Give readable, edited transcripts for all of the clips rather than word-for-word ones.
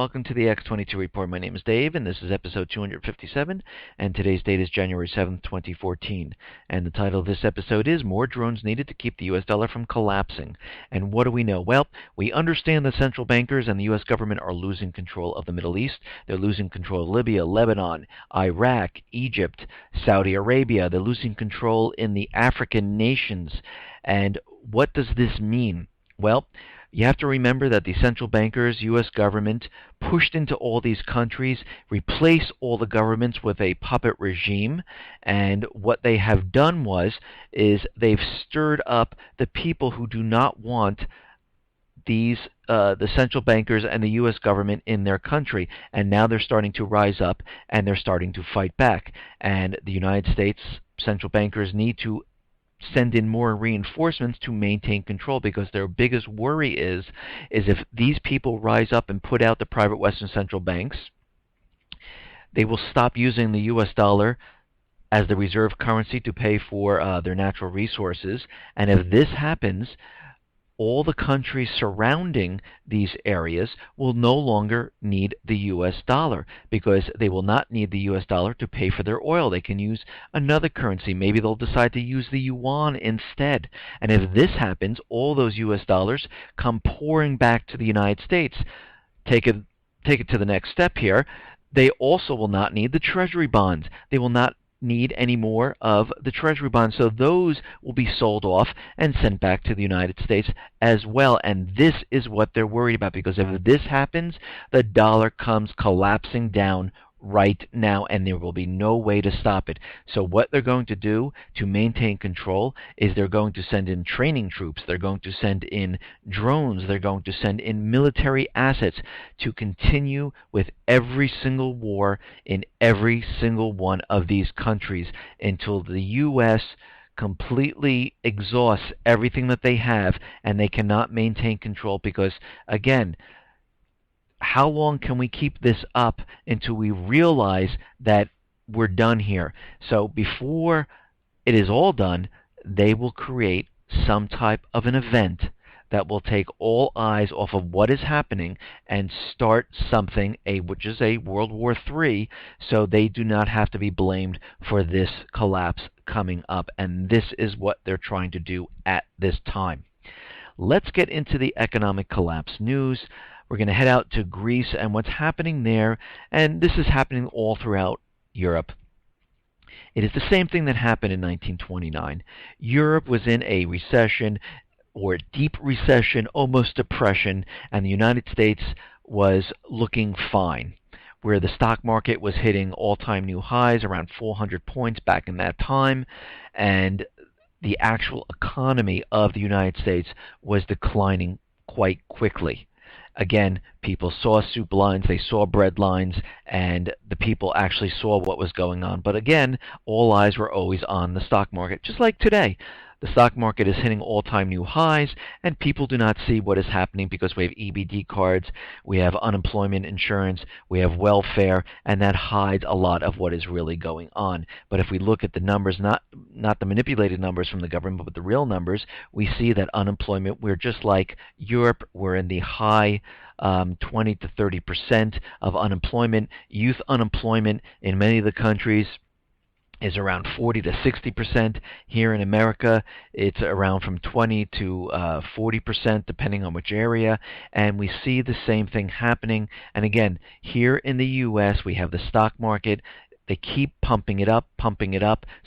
welcome to the X22 Report. My name is Dave, and this is episode 257, and today's date is January 7th, 2014. And the title of this episode is More Drones Needed to Keep the U.S. Dollar from Collapsing. And what do we know? Well, we understand that central bankers and the U.S. government are losing control of the Middle East. They're losing control of Libya, Lebanon, Iraq, Egypt, Saudi Arabia. They're losing control in the African nations. And what does this mean? Well, you have to remember that the central bankers, U.S. government, pushed into all these countries, replaced all the governments with a puppet regime, and what they have done is they've stirred up the people who do not want the central bankers and the U.S. government in their country, and now they're starting to rise up and they're starting to fight back. And the United States central bankers need to send in more reinforcements to maintain control, because their biggest worry is if these people rise up and put out the private Western central banks, they will stop using the U.S. dollar as the reserve currency to pay for their natural resources. And if this happens, all the countries surrounding these areas will no longer need the U.S. dollar, because they will not need the U.S. dollar to pay for their oil. They can use another currency. Maybe they'll decide to use the yuan instead. And if this happens, all those U.S. dollars come pouring back to the United States. Take it to the next step here. They also will not need the Treasury bonds. They will not need any more of the Treasury bonds. So those will be sold off and sent back to the United States as well. And this is what they're worried about, because if this happens, the dollar comes collapsing down right now, and there will be no way to stop it. So what they're going to do to maintain control is they're going to send in training troops, they're going to send in drones, they're going to send in military assets to continue with every single war in every single one of these countries until the U.S. completely exhausts everything that they have and they cannot maintain control. Because, again, how long can we keep this up until we realize that we're done here? So before it is all done, they will create some type of an event that will take all eyes off of what is happening and start something, which is a World War III, so they do not have to be blamed for this collapse coming up. And this is what they're trying to do at this time. Let's get into the economic collapse news. We're going to head out to Greece and what's happening there, and this is happening all throughout Europe. It is the same thing that happened in 1929. Europe was in a recession, or deep recession, almost depression, and the United States was looking fine, where the stock market was hitting all-time new highs, around 400 points back in that time, and the actual economy of the United States was declining quite quickly. Again, people saw soup lines, they saw bread lines, and the people actually saw what was going on. But again, all eyes were always on the stock market, just like today. The stock market is hitting all-time new highs, and people do not see what is happening because we have EBD cards, we have unemployment insurance, we have welfare, and that hides a lot of what is really going on. But if we look at the numbers, not the manipulated numbers from the government, but the real numbers, we see that unemployment, we're just like Europe, we're in the high 20 to 30% of unemployment. Youth unemployment in many of the countries is around 40 to 60%. Here in America, it's around from 20 to 40%, depending on which area. And we see the same thing happening. And again, here in the U.S., we have the stock market. They keep pumping it up,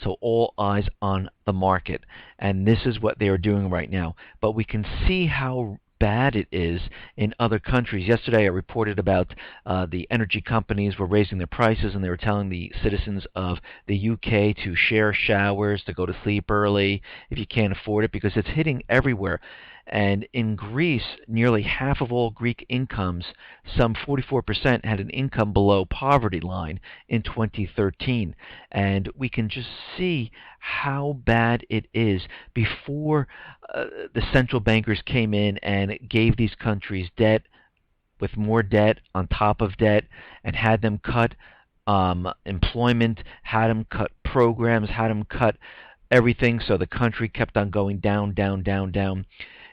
so all eyes on the market. And this is what they are doing right now. But we can see how bad it is in other countries. Yesterday I reported about the energy companies were raising their prices, and they were telling the citizens of the UK to share showers, to go to sleep early if you can't afford it, because it's hitting everywhere. And in Greece, nearly half of all Greek incomes, some 44%, had an income below poverty line in 2013. And we can just see how bad it is. Before the central bankers came in and gave these countries debt with more debt on top of debt, and had them cut employment, had them cut programs, had them cut everything, so the country kept on going down, down, down, down.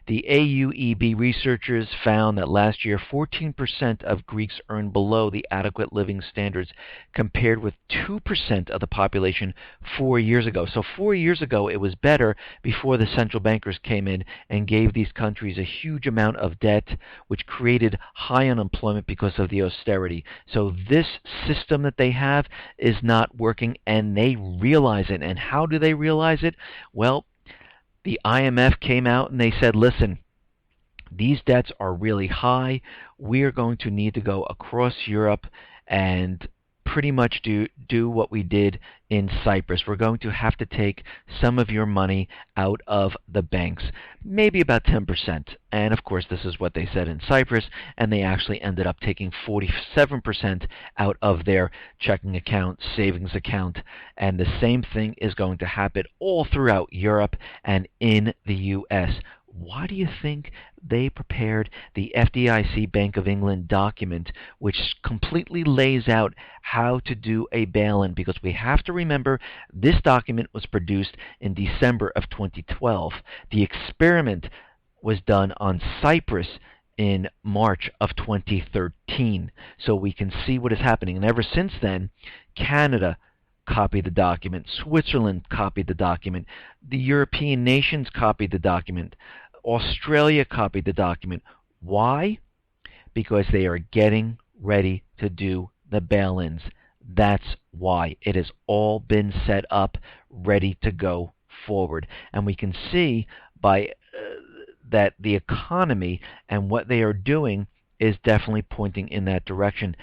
The AUEB researchers found that last year 14% of Greeks earned below the adequate living standards, compared with 2% of the population 4 years ago. So 4 years ago it was better, before the central bankers came in and gave these countries a huge amount of debt, which created high unemployment because of the austerity. So this system that they have is not working, and they realize it. And how do they realize it? Well, the IMF came out and they said, listen, these debts are really high. We are going to need to go across Europe and pretty much do what we did in Cyprus. We're going to have to take some of your money out of the banks, maybe about 10%. And of course, this is what they said in Cyprus, and they actually ended up taking 47% out of their checking account, savings account. And the same thing is going to happen all throughout Europe and in the U.S. Why do you think they prepared the FDIC Bank of England document, which completely lays out how to do a bail-in? Because we have to remember, this document was produced in December of 2012. The experiment was done on Cyprus in March of 2013. So we can see what is happening. And ever since then, Canada copied the document, Switzerland copied the document, the European nations copied the document, Australia copied the document. Why? Because they are getting ready to do the bail-ins. That's why. It has all been set up, ready to go forward. And we can see by that the economy and what they are doing is definitely pointing in that direction.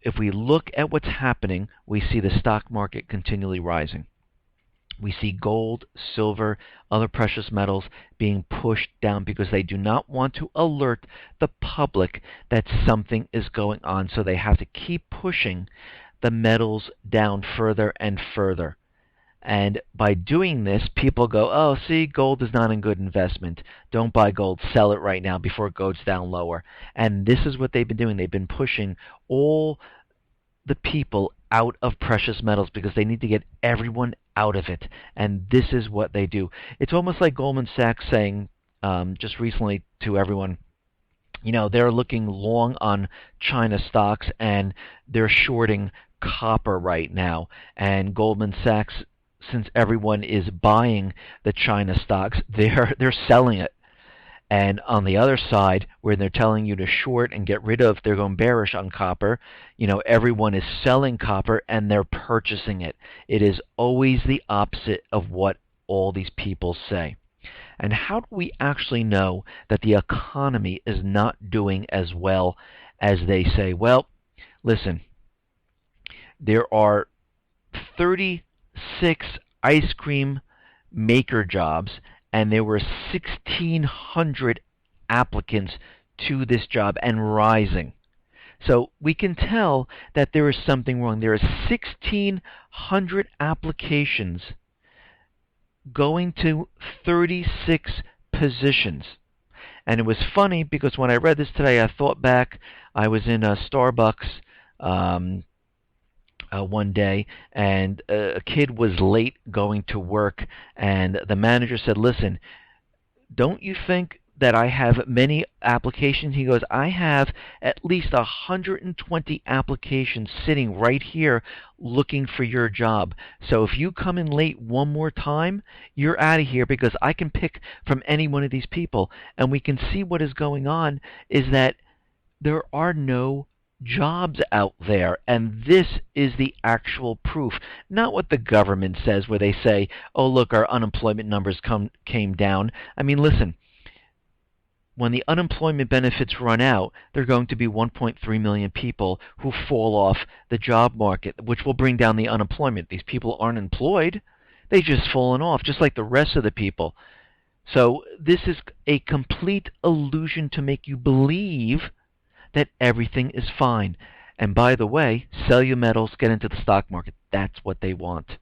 If we look at what's happening, we see the stock market continually rising. We see gold, silver, other precious metals being pushed down because they do not want to alert the public that something is going on. So they have to keep pushing the metals down further and further. And by doing this, people go, oh, see, gold is not a good investment. Don't buy gold. Sell it right now before it goes down lower. And this is what they've been doing. They've been pushing all the people out of precious metals because they need to get everyone out of it. And this is what they do. It's almost like Goldman Sachs saying just recently to everyone, you know, they're looking long on China stocks and they're shorting copper right now. And Goldman Sachs, since everyone is buying the China stocks, they're selling it. And on the other side, where they're telling you to short and get rid of, they're going bearish on copper. You know, everyone is selling copper and they're purchasing it. It is always the opposite of what all these people say. And how do we actually know that the economy is not doing as well as they say? Well, listen, there are 36 ice cream maker jobs, and there were 1,600 applicants to this job and rising. So we can tell that there is something wrong. There are 1,600 applications going to 36 positions. And it was funny because when I read this today, I thought back. I was in a Starbucks one day, and a kid was late going to work, and the manager said, listen, don't you think that I have many applications? He goes, I have at least 120 applications sitting right here looking for your job. So if you come in late one more time, you're out of here, because I can pick from any one of these people. And we can see what is going on is that there are no jobs out there, and this is the actual proof, not what the government says, where they say, oh look, our unemployment numbers came down. I mean, listen, when the unemployment benefits run out, there are going to be 1.3 million people who fall off the job market, which will bring down the unemployment. These people aren't employed, they've just fallen off, just like the rest of the people. So this is a complete illusion to make you believe that everything is fine. And by the way, sell your metals, get into the stock market. That's what they want.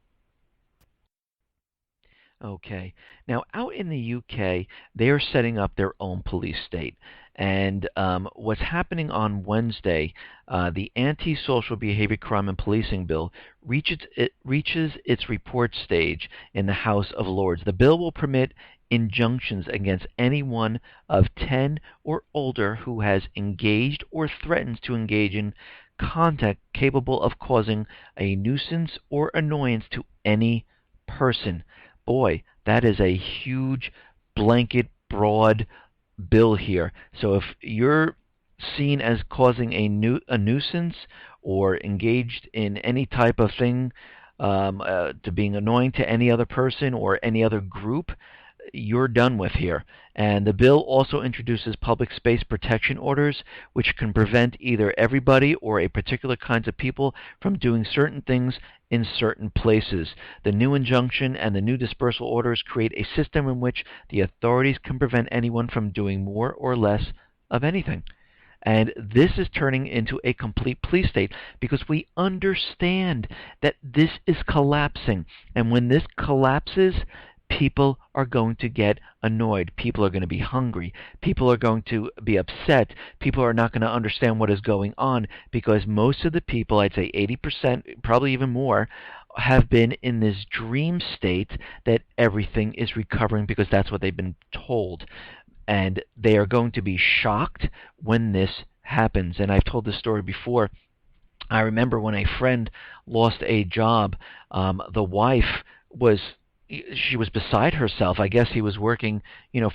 Okay. Now, out in the UK, they are setting up their own police state. And what's happening on Wednesday, the Anti-Social Behavior Crime and Policing Bill reaches its report stage in the House of Lords. The bill will permit injunctions against anyone of 10 or older who has engaged or threatens to engage in conduct capable of causing a nuisance or annoyance to any person. Boy, that is a huge blanket, broad bill here. So if you're seen as causing a nuisance or engaged in any type of thing to being annoying to any other person or any other group, you're done with here. And the bill also introduces public space protection orders, which can prevent either everybody or a particular kinds of people from doing certain things in certain places. The new injunction and the new dispersal orders create a system in which the authorities can prevent anyone from doing more or less of anything. And this is turning into a complete police state because we understand that this is collapsing. And when this collapses, people are going to get annoyed. People are going to be hungry. People are going to be upset. People are not going to understand what is going on because most of the people, I'd say 80%, probably even more, have been in this dream state that everything is recovering because that's what they've been told. And they are going to be shocked when this happens. And I've told this story before. I remember when a friend lost a job, the wife was beside herself. I guess he was working,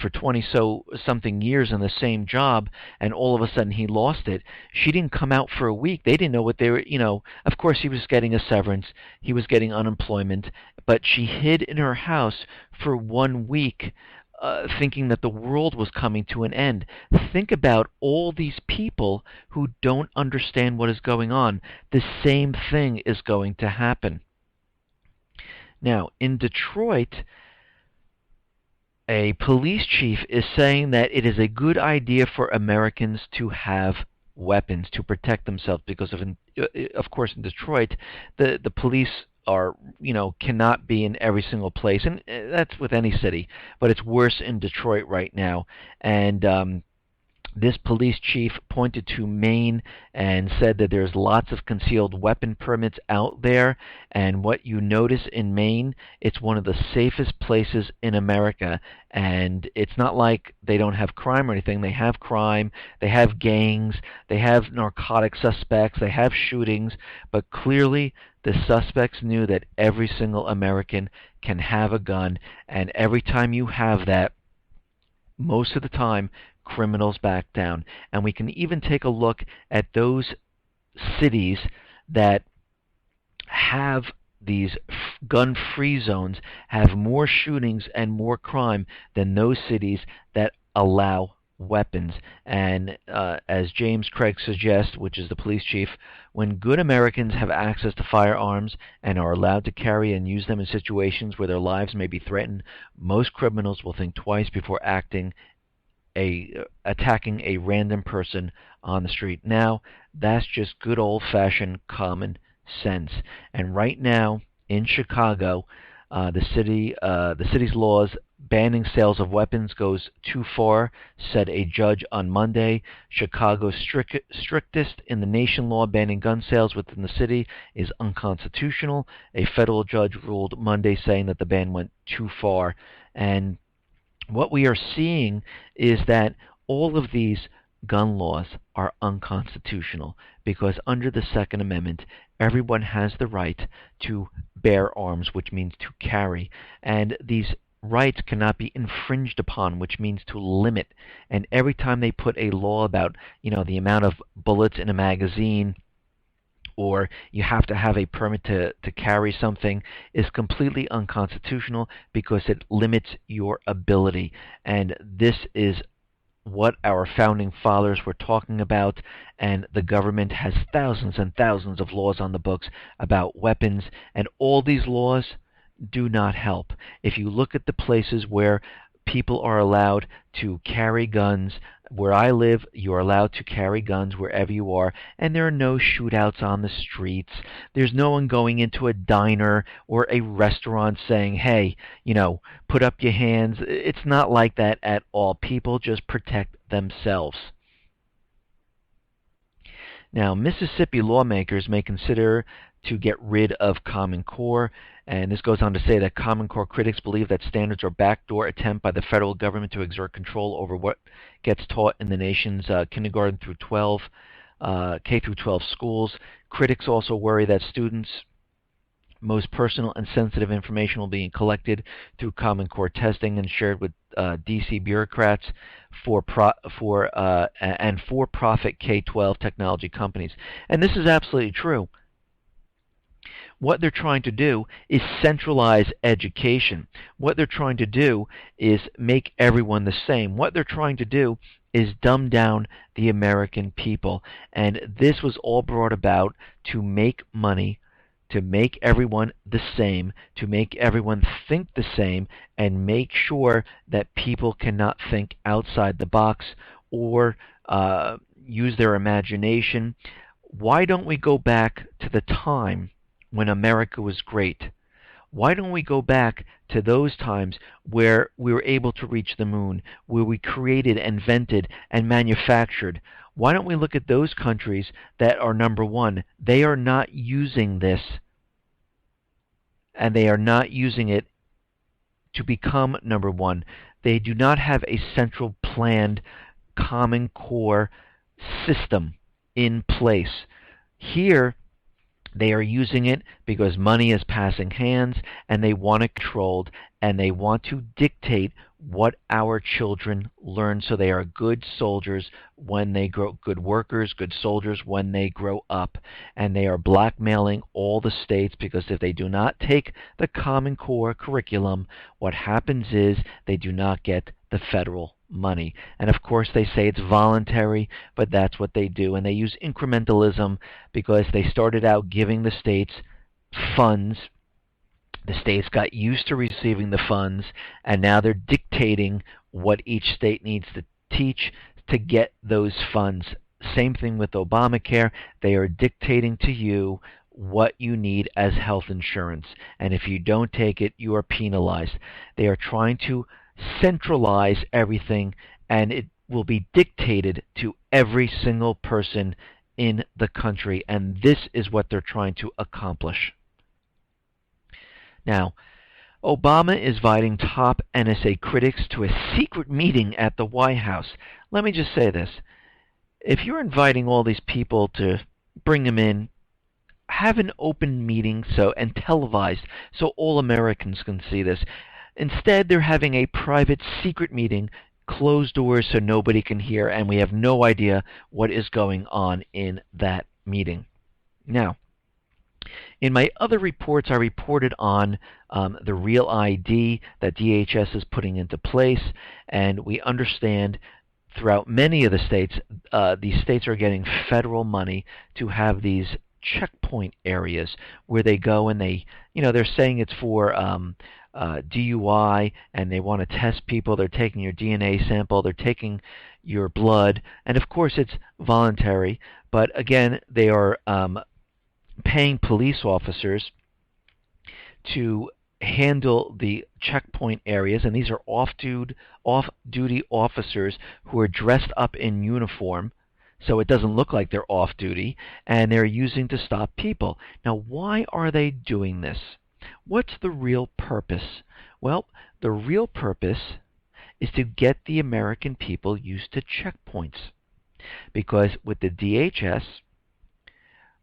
for 20 so something years in the same job, and all of a sudden he lost it. She didn't come out for a week. They didn't know what they were, of course he was getting a severance, he was getting unemployment, but she hid in her house for 1 week, thinking that the world was coming to an end. Think about all these people who don't understand what is going on. The same thing is going to happen. Now, in Detroit, a police chief is saying that it is a good idea for Americans to have weapons to protect themselves because of course, in Detroit, the police are, cannot be in every single place, and that's with any city, but it's worse in Detroit right now. And this police chief pointed to Maine and said that there's lots of concealed weapon permits out there, and what you notice in Maine, it's one of the safest places in America. And it's not like they don't have crime or anything. They have crime, they have gangs, they have narcotic suspects, they have shootings, but clearly the suspects knew that every single American can have a gun, and every time you have that, most of the time, criminals back down. And we can even take a look at those cities that have these gun-free zones, have more shootings and more crime than those cities that allow weapons. And as James Craig suggests, which is the police chief, when good Americans have access to firearms and are allowed to carry and use them in situations where their lives may be threatened, most criminals will think twice before attacking a random person on the street. Now, that's just good old-fashioned common sense. And right now, in Chicago, the city's laws banning sales of weapons goes too far, said a judge on Monday. Chicago's strictest in the nation law banning gun sales within the city is unconstitutional. A federal judge ruled Monday saying that the ban went too far. And what we are seeing is that all of these gun laws are unconstitutional because under the Second Amendment, everyone has the right to bear arms, which means to carry. And these rights cannot be infringed upon, which means to limit. And every time they put a law about, the amount of bullets in a magazine, or you have to have a permit to carry something, is completely unconstitutional because it limits your ability. And this is what our founding fathers were talking about, and the government has thousands and thousands of laws on the books about weapons, and all these laws do not help. If you look at the places where people are allowed to carry guns, where I live, you're allowed to carry guns wherever you are, and there are no shootouts on the streets. There's no one going into a diner or a restaurant saying, hey, put up your hands. It's not like that at all. People just protect themselves. Now, Mississippi lawmakers may consider to get rid of Common Core, and this goes on to say that Common Core critics believe that standards are a backdoor attempt by the federal government to exert control over what gets taught in the nation's kindergarten through 12, K through 12 schools. Critics also worry that students' most personal and sensitive information will be collected through Common Core testing and shared with D.C. bureaucrats and for-profit K-12 technology companies. And this is absolutely true. What they're trying to do is centralize education. What they're trying to do is make everyone the same. What they're trying to do is dumb down the American people. And this was all brought about to make money, to make everyone the same, to make everyone think the same, and make sure that people cannot think outside the box or use their imagination. Why don't we go back to the time when America was great? Why don't we go back to those times where we were able to reach the moon, where we created, invented, and manufactured? Why don't we look at those countries that are number one? They are not using this, and they are not using it to become number one. They do not have a central planned Common Core system in place. Here, they are using it because money is passing hands, and they want it controlled, and they want to dictate what our children learn so they are good soldiers when they grow, good workers, good soldiers when they grow up. And they are blackmailing all the states because if they do not take the Common Core curriculum, what happens is they do not get the federal money. And of course they say it's voluntary, but that's what they do. And they use incrementalism because they started out giving the states funds. The states got used to receiving the funds, and now they're dictating what each state needs to teach to get those funds. Same thing with Obamacare. They are dictating to you what you need as health insurance, and if you don't take it, you are penalized. They are trying to centralize everything, and it will be dictated to every single person in the country, and this is what they're trying to accomplish. Now, Obama is inviting top NSA critics to a secret meeting at the White House. Let me just say this. If you're inviting all these people to bring them in, have an open meeting and televised so all Americans can see this. Instead, they're having a private secret meeting, closed doors so nobody can hear, and we have no idea what is going on in that meeting. Now, in my other reports, I reported on the Real ID that DHS is putting into place, and we understand throughout many of the states, these states are getting federal money to have these checkpoint areas where they go and they're saying it's for DUI, and they want to test people. They're taking your DNA sample, they're taking your blood, and of course it's voluntary, but again, they are paying police officers to handle the checkpoint areas, and these are off-duty officers who are dressed up in uniform, so it doesn't look like they're off-duty, and they're using to stop people. Now, why are they doing this? What's the real purpose? Well, the real purpose is to get the American people used to checkpoints, because with the DHS,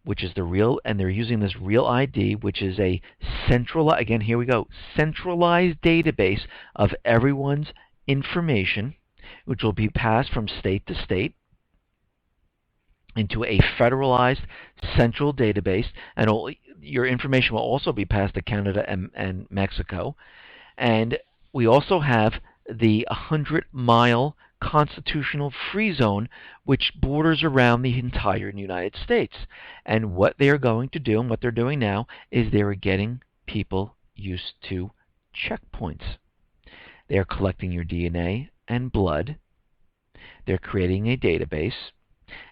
which is the real, and they're using this Real ID, which is a centralized, again, here we go, centralized database of everyone's information, which will be passed from state to state into a federalized central database, and your information will also be passed to Canada and Mexico. And we also have the 100-mile constitutional free zone, which borders around the entire United States. And what they are going to do, and what they're doing now, is they're getting people used to checkpoints. They're collecting your DNA and blood. They're creating a database,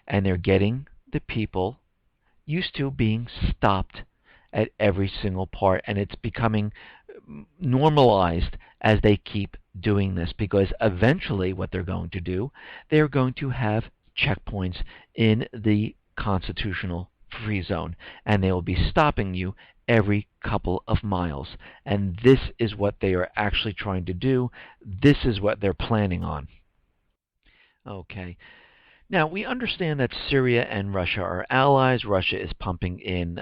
and they're getting the people used to being stopped at every single part, and it's becoming normalized as they keep doing this, because eventually what they're going to do, they're going to have checkpoints in the constitutional free zone, and they will be stopping you every couple of miles. And this is what they are actually trying to do. This is what they're planning on. Okay. Now, we understand that Syria and Russia are allies. Russia is pumping in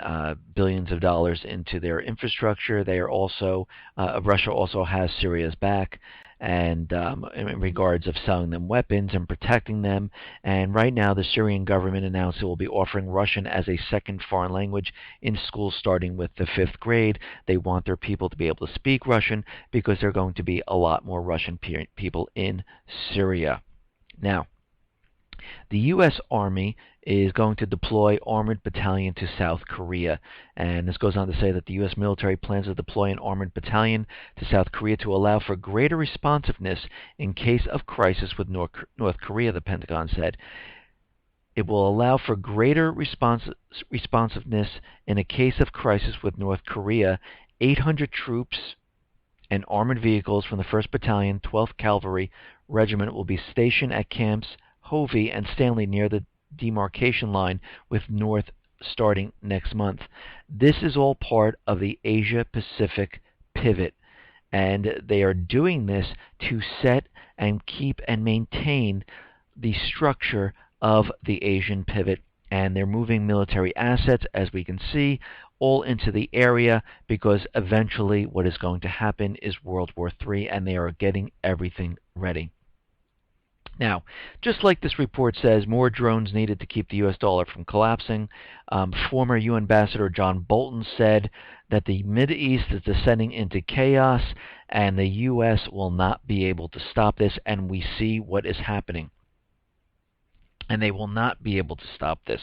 billions of dollars into their infrastructure. They are also Russia also has Syria's back, and in regards of selling them weapons and protecting them. And right now, the Syrian government announced it will be offering Russian as a second foreign language in schools starting with the 5th grade. They want their people to be able to speak Russian because there are going to be a lot more Russian people in Syria. Now, the U.S. Army is going to deploy armored battalion to South Korea. And this goes on to say that the U.S. military plans to deploy an armored battalion to South Korea to allow for greater responsiveness in case of crisis with North Korea, the Pentagon said. It will allow for greater responsiveness in a case of crisis with North Korea. 800 troops and armored vehicles from the 1st Battalion, 12th Cavalry Regiment will be stationed at camps Hovey and Stanley near the demarcation line with North starting next month. This is all part of the Asia-Pacific pivot, and they are doing this to set and keep and maintain the structure of the Asian pivot, and they're moving military assets, as we can see, all into the area because eventually what is going to happen is World War III, and they are getting everything ready. Now, just like this report says, more drones needed to keep the U.S. dollar from collapsing. Former UN Ambassador John Bolton said that the Mideast is descending into chaos, and the U.S. will not be able to stop this, and we see what is happening. And they will not be able to stop this.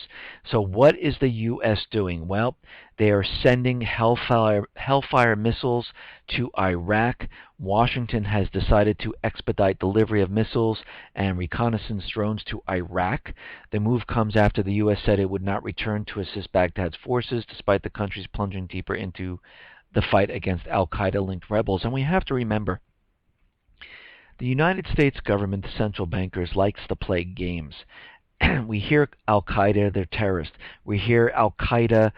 So what is the U.S. doing? Well, they are sending Hellfire missiles to Iraq. Washington has decided to expedite delivery of missiles and reconnaissance drones to Iraq. The move comes after the U.S. said it would not return to assist Baghdad's forces, despite the country's plunging deeper into the fight against al-Qaeda-linked rebels. And we have to remember, the United States government, central bankers, likes to play games. We hear al-Qaeda, they're terrorists. We hear al-Qaeda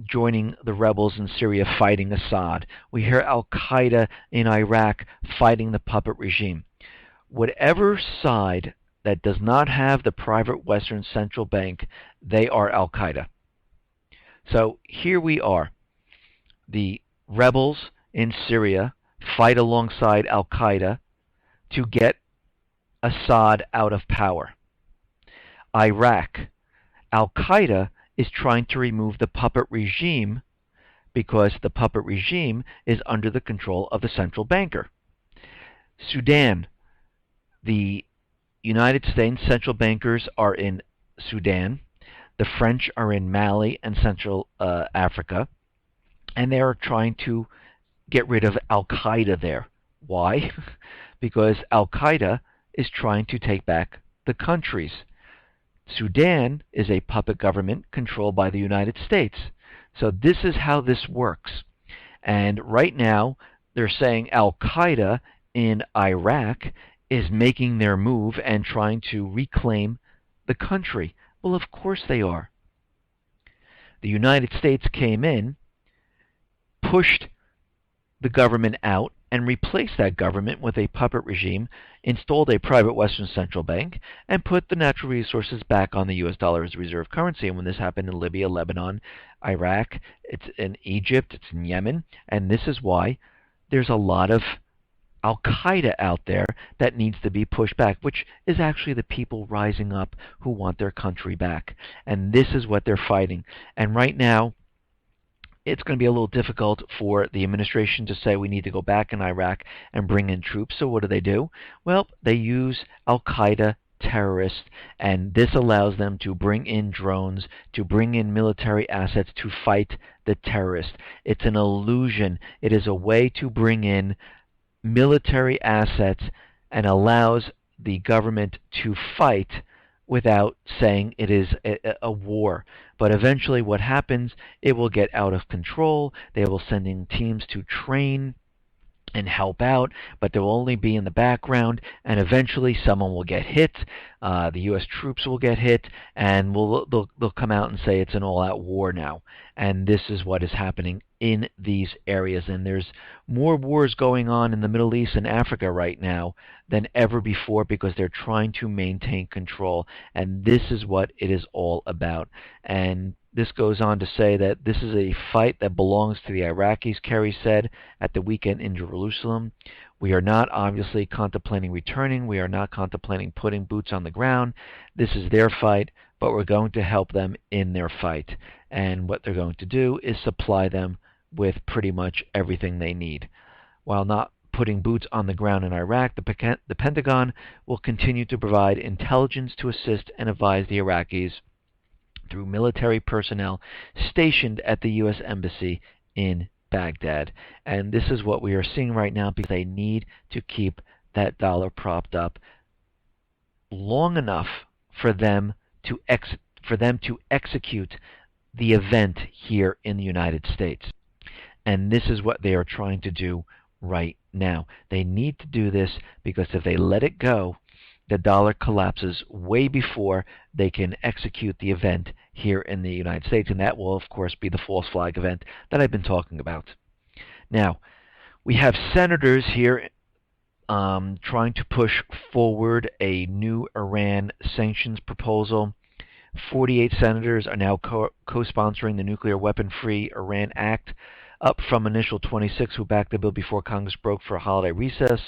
joining the rebels in Syria fighting Assad. We hear al-Qaeda in Iraq fighting the puppet regime. Whatever side that does not have the private Western central bank, they are al-Qaeda. So here we are. The rebels in Syria fight alongside al-Qaeda to get Assad out of power. Iraq, al-Qaeda is trying to remove the puppet regime because the puppet regime is under the control of the central banker. Sudan, the United States central bankers are in Sudan. The French are in Mali and Central Africa, and they are trying to get rid of al-Qaeda there. Why? Because al-Qaeda is trying to take back the countries. Sudan is a puppet government controlled by the United States. So this is how this works. And right now, they're saying al-Qaeda in Iraq is making their move and trying to reclaim the country. Well, of course they are. The United States came in, pushed the government out, and replaced that government with a puppet regime, installed a private Western central bank, and put the natural resources back on the U.S. dollar as reserve currency. And when this happened in Libya, Lebanon, Iraq, it's in Egypt, it's in Yemen, and this is why there's a lot of al-Qaeda out there that needs to be pushed back, which is actually the people rising up who want their country back. And this is what they're fighting. And right now, it's going to be a little difficult for the administration to say we need to go back in Iraq and bring in troops. So what do? Well, they use al-Qaeda terrorists, and this allows them to bring in drones, to bring in military assets to fight the terrorists. It's an illusion. It is a way to bring in military assets and allows the government to fight without saying it is a war. But eventually what happens, it will get out of control. They will send in teams to train and help out, but they'll only be in the background, and eventually someone will get hit. The U.S. troops will get hit, and they'll come out and say it's an all-out war now. And this is what is happening in these areas. And there's more wars going on in the Middle East and Africa right now than ever before because they're trying to maintain control. And this is what it is all about. And this goes on to say that this is a fight that belongs to the Iraqis, Kerry said at the weekend in Jerusalem. We are not obviously contemplating returning. We are not contemplating putting boots on the ground. This is their fight, but we're going to help them in their fight. And what they're going to do is supply them with pretty much everything they need. While not putting boots on the ground in Iraq, the Pentagon will continue to provide intelligence to assist and advise the Iraqis through military personnel stationed at the U.S. Embassy in Baghdad. And this is what we are seeing right now because they need to keep that dollar propped up long enough for them to execute the event here in the United States. And this is what they are trying to do right now. They need to do this because if they let it go, the dollar collapses way before they can execute the event here in the United States, and that will, of course, be the false flag event that I've been talking about. Now, we have senators here trying to push forward a new Iran sanctions proposal. 48 senators are now co-sponsoring the Nuclear Weapon-Free Iran Act, up from initial 26 who backed the bill before Congress broke for a holiday recess.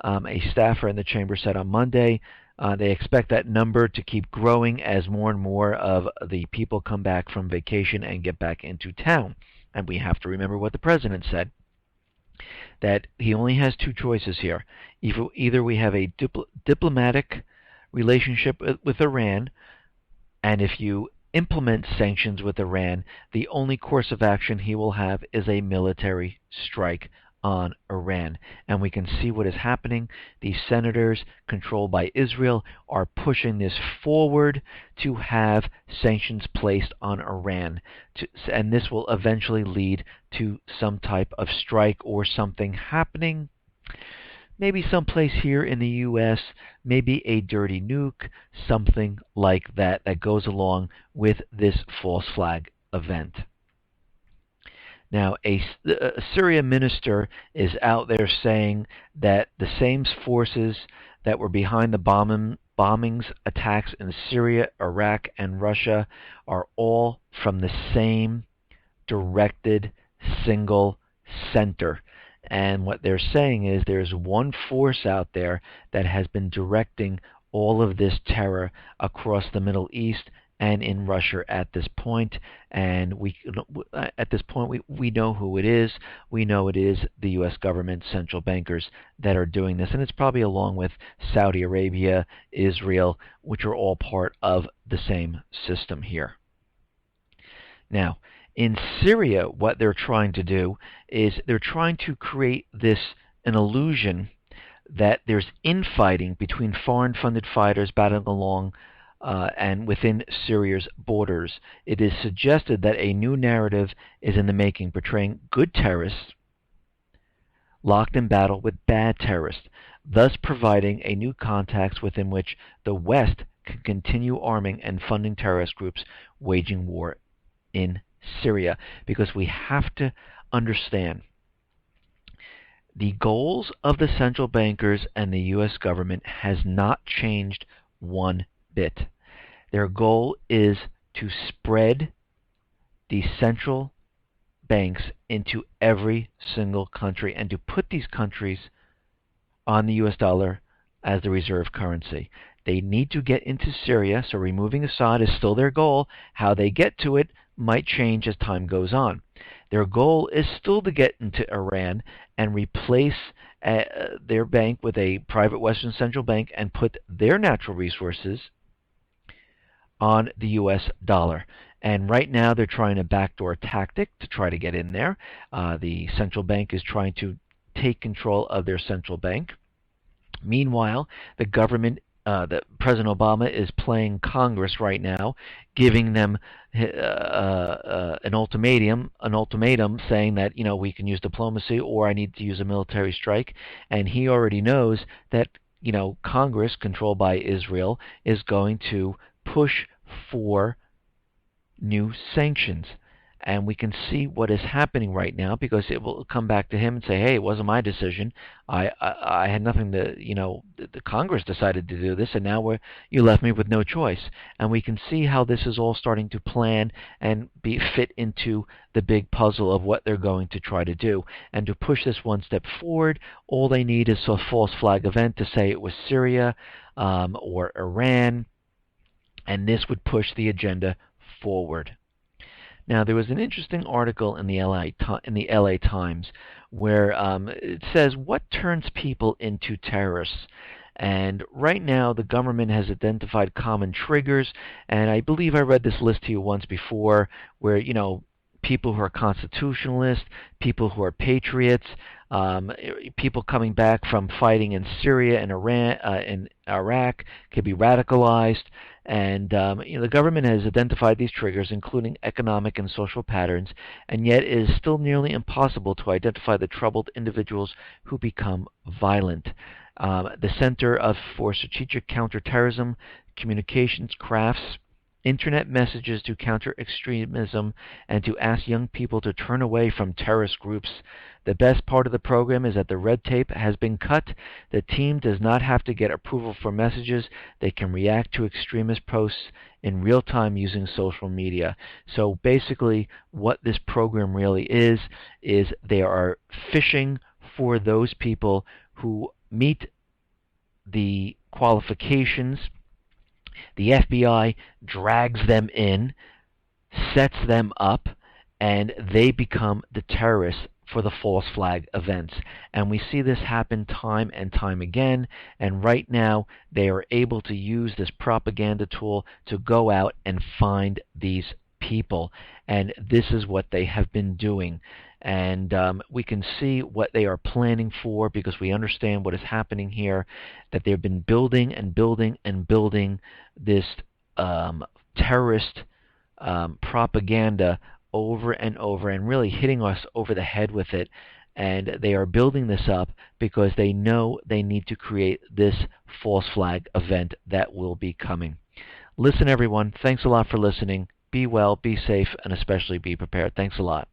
A staffer in the chamber said on Monday they expect that number to keep growing as more and more of the people come back from vacation and get back into town. And we have to remember what the president said, that he only has two choices here. Either we have a diplomatic relationship with Iran, and if you implement sanctions with Iran, the only course of action he will have is a military strike on Iran. And we can see what is happening. These senators controlled by Israel are pushing this forward to have sanctions placed on Iran. And this will eventually lead to some type of strike or something happening. Maybe someplace here in the U.S., maybe a dirty nuke, something like that that goes along with this false flag event. Now, a Syria minister is out there saying that the same forces that were behind the bombings, attacks in Syria, Iraq, and Russia are all from the same directed single center. And what they're saying is there's one force out there that has been directing all of this terror across the Middle East and in Russia at this point. And at this point, we know who it is. We know it is the U.S. government central bankers that are doing this. And it's probably along with Saudi Arabia, Israel, which are all part of the same system here. Now, in Syria, what they're trying to do is they're trying to create an illusion that there's infighting between foreign-funded fighters battling along and within Syria's borders. It is suggested that a new narrative is in the making, portraying good terrorists locked in battle with bad terrorists, thus providing a new context within which the West can continue arming and funding terrorist groups waging war in Syria. Because we have to understand the goals of the central bankers and the U.S. government has not changed one bit. Their goal is to spread the central banks into every single country and to put these countries on the U.S. dollar as the reserve currency. They need to get into Syria, so removing Assad is still their goal. How they get to it might change as time goes on. Their goal is still to get into Iran and replace their bank with a private Western central bank and put their natural resources on the U.S. dollar. And right now they're trying a backdoor tactic to try to get in there. The central bank is trying to take control of their central bank. Meanwhile, the government, President Obama is playing Congress right now, giving them an ultimatum saying that, we can use diplomacy or I need to use a military strike. And he already knows that, Congress, controlled by Israel, is going to push for new sanctions. And we can see what is happening right now, because it will come back to him and say, hey, it wasn't my decision. I had nothing to, the Congress decided to do this, and now you left me with no choice. And we can see how this is all starting to plan and be fit into the big puzzle of what they're going to try to do. And to push this one step forward, all they need is a false flag event to say it was Syria or Iran, and this would push the agenda forward. Now, there was an interesting article in the LA Times where it says, what turns people into terrorists? And right now, the government has identified common triggers, and I believe I read this list to you once before, where, people who are constitutionalists, people who are patriots, people coming back from fighting in Syria and Iran, and Iraq can be radicalized. And the government has identified these triggers, including economic and social patterns, and yet it is still nearly impossible to identify the troubled individuals who become violent. The Center for Strategic Counterterrorism Communications crafts Internet messages to counter extremism and to ask young people to turn away from terrorist groups. The best part of the program is that the red tape has been cut. The team does not have to get approval for messages. They can react to extremist posts in real time using social media. So basically what this program really is they are fishing for those people who meet the qualifications. The FBI drags them in, sets them up, and they become the terrorists for the false flag events. And we see this happen time and time again, and right now they are able to use this propaganda tool to go out and find these people. And this is what they have been doing. And we can see what they are planning for, because we understand what is happening here, that they've been building and building and building this terrorist propaganda over and over, and really hitting us over the head with it. And they are building this up because they know they need to create this false flag event that will be coming. Listen, everyone, thanks a lot for listening. Be well, be safe, and especially be prepared. Thanks a lot.